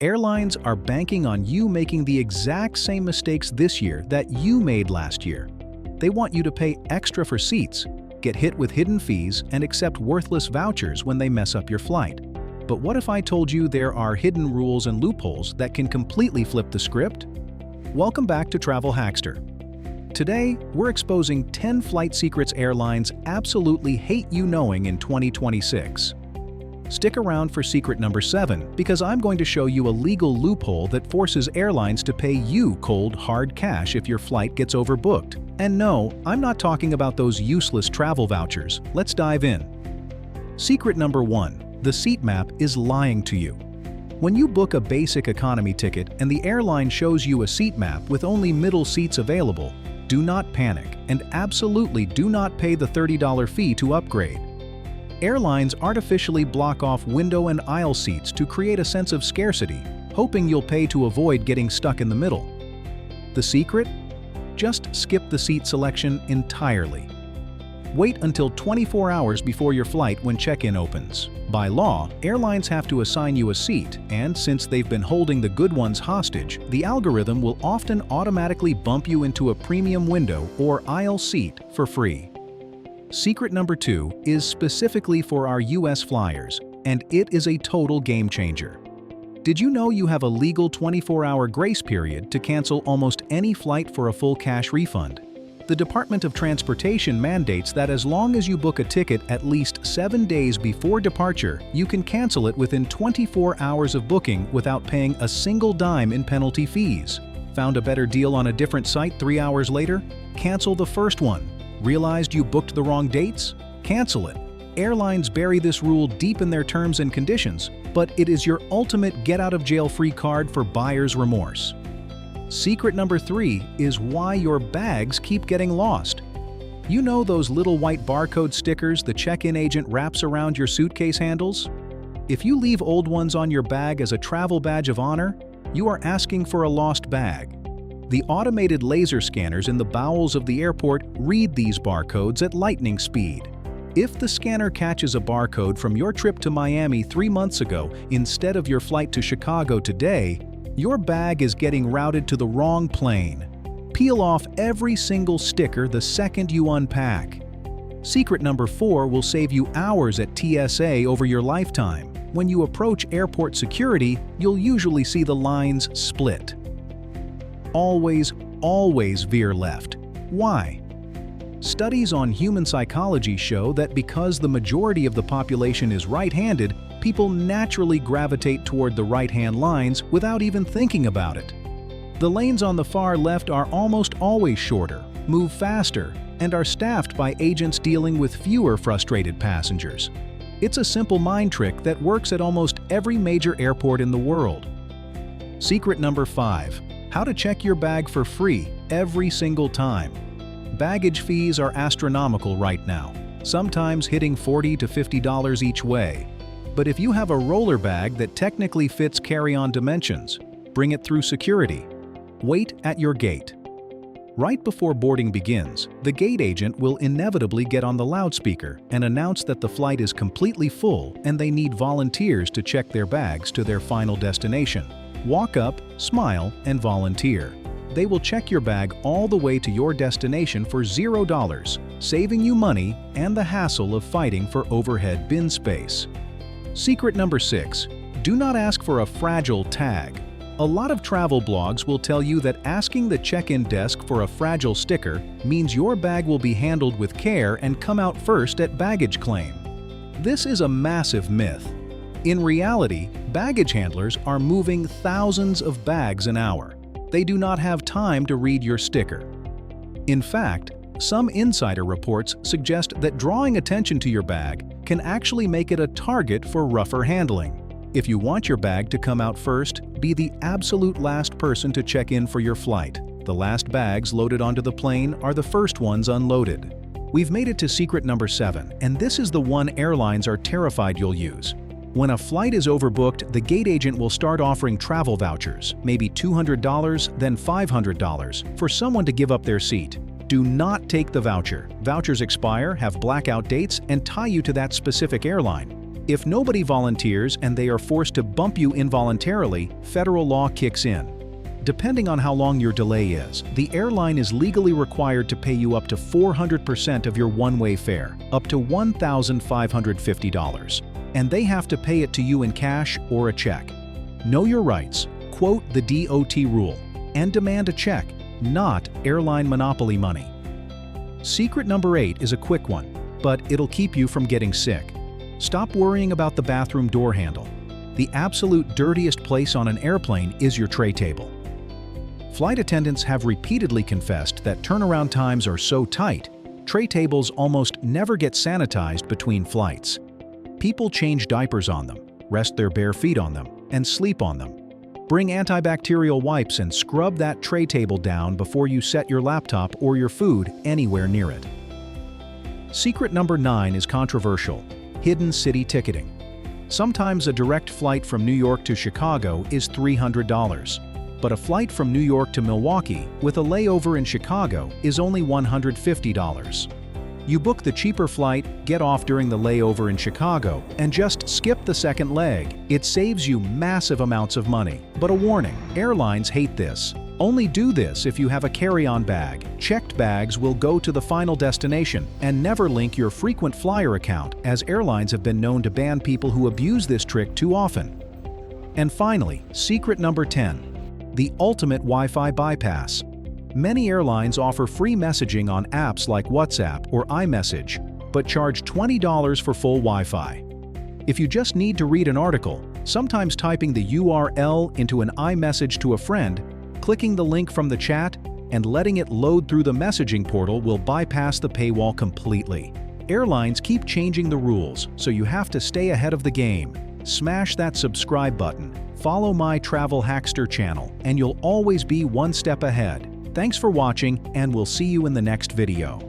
Airlines are banking on you making the exact same mistakes this year that you made last year. They want you to pay extra for seats, get hit with hidden fees, and accept worthless vouchers when they mess up your flight. But what if I told you there are hidden rules and loopholes that can completely flip the script? Welcome back to Travel-Hackster. Today, we're exposing 10 flight secrets airlines absolutely hate you knowing in 2026. Stick around for secret number 7, because I'm going to show you a legal loophole that forces airlines to pay you cold, hard cash if your flight gets overbooked. And no, I'm not talking about those useless travel vouchers. Let's dive in. Secret number 1. The seat map is lying to you. When you book a basic economy ticket and the airline shows you a seat map with only middle seats available, do not panic and absolutely do not pay the $30 fee to upgrade. Airlines artificially block off window and aisle seats to create a sense of scarcity, hoping you'll pay to avoid getting stuck in the middle. The secret? Just skip the seat selection entirely. Wait until 24 hours before your flight when check-in opens. By law, airlines have to assign you a seat, and since they've been holding the good ones hostage, the algorithm will often automatically bump you into a premium window or aisle seat for free. Secret number 2 is specifically for our US flyers, and it is a total game changer. Did you know you have a legal 24-hour grace period to cancel almost any flight for a full cash refund? The Department of Transportation mandates that as long as you book a ticket at least 7 days before departure, you can cancel it within 24 hours of booking without paying a single dime in penalty fees. Found a better deal on a different site 3 hours later? Cancel the first one. Realized you booked the wrong dates? Cancel it. Airlines bury this rule deep in their terms and conditions, but it is your ultimate get-out-of-jail-free card for buyer's remorse. Secret number 3 is why your bags keep getting lost. You know those little white barcode stickers the check-in agent wraps around your suitcase handles? If you leave old ones on your bag as a travel badge of honor, you are asking for a lost bag. The automated laser scanners in the bowels of the airport read these barcodes at lightning speed. If the scanner catches a barcode from your trip to Miami 3 months ago instead of your flight to Chicago today, your bag is getting routed to the wrong plane. Peel off every single sticker the second you unpack. Secret number 4 will save you hours at TSA over your lifetime. When you approach airport security, you'll usually see the lines split. Always veer left. Why? Studies on human psychology show that because the majority of the population is right-handed, people naturally gravitate toward the right-hand lines without even thinking about it. The lanes on the far left are almost always shorter, move faster, and are staffed by agents dealing with fewer frustrated passengers. It's a simple mind trick that works at almost every major airport in the world. Secret number 5. How to check your bag for free every single time. Baggage fees are astronomical right now, sometimes hitting $40 to $50 each way. But if you have a roller bag that technically fits carry-on dimensions, bring it through security. Wait at your gate. Right before boarding begins, the gate agent will inevitably get on the loudspeaker and announce that the flight is completely full and they need volunteers to check their bags to their final destination. Walk up, smile, and volunteer. They will check your bag all the way to your destination for $0, saving you money and the hassle of fighting for overhead bin space. Secret number 6. Do not ask for a fragile tag. A lot of travel blogs will tell you that asking the check-in desk for a fragile sticker means your bag will be handled with care and come out first at baggage claim. This is a massive myth. In reality, baggage handlers are moving thousands of bags an hour. They do not have time to read your sticker. In fact, some insider reports suggest that drawing attention to your bag can actually make it a target for rougher handling. If you want your bag to come out first, be the absolute last person to check in for your flight. The last bags loaded onto the plane are the first ones unloaded. We've made it to secret number 7, and this is the one airlines are terrified you'll use. When a flight is overbooked, the gate agent will start offering travel vouchers, maybe $200, then $500, for someone to give up their seat. Do not take the voucher. Vouchers expire, have blackout dates, and tie you to that specific airline. If nobody volunteers and they are forced to bump you involuntarily, federal law kicks in. Depending on how long your delay is, the airline is legally required to pay you up to 400% of your one-way fare, up to $1,550, and they have to pay it to you in cash or a check. Know your rights, quote the DOT rule, and demand a check, not airline monopoly money. Secret number 8 is a quick one, but it'll keep you from getting sick. Stop worrying about the bathroom door handle. The absolute dirtiest place on an airplane is your tray table. Flight attendants have repeatedly confessed that turnaround times are so tight, tray tables almost never get sanitized between flights. People change diapers on them, rest their bare feet on them, and sleep on them. Bring antibacterial wipes and scrub that tray table down before you set your laptop or your food anywhere near it. Secret number 9 is controversial: hidden city ticketing. Sometimes a direct flight from New York to Chicago is $300. But a flight from New York to Milwaukee with a layover in Chicago is only $150. You book the cheaper flight, get off during the layover in Chicago, and just skip the second leg. It saves you massive amounts of money. But a warning, airlines hate this. Only do this if you have a carry-on bag. Checked bags will go to the final destination, and never link your frequent flyer account, as airlines have been known to ban people who abuse this trick too often. And finally, secret number 10. The ultimate Wi-Fi bypass. Many airlines offer free messaging on apps like WhatsApp or iMessage, but charge $20 for full Wi-Fi. If you just need to read an article, sometimes typing the URL into an iMessage to a friend, clicking the link from the chat, and letting it load through the messaging portal will bypass the paywall completely. Airlines keep changing the rules, so you have to stay ahead of the game. Smash that subscribe button, follow my Travel-Hackster channel, and you'll always be one step ahead. Thanks for watching, and we'll see you in the next video.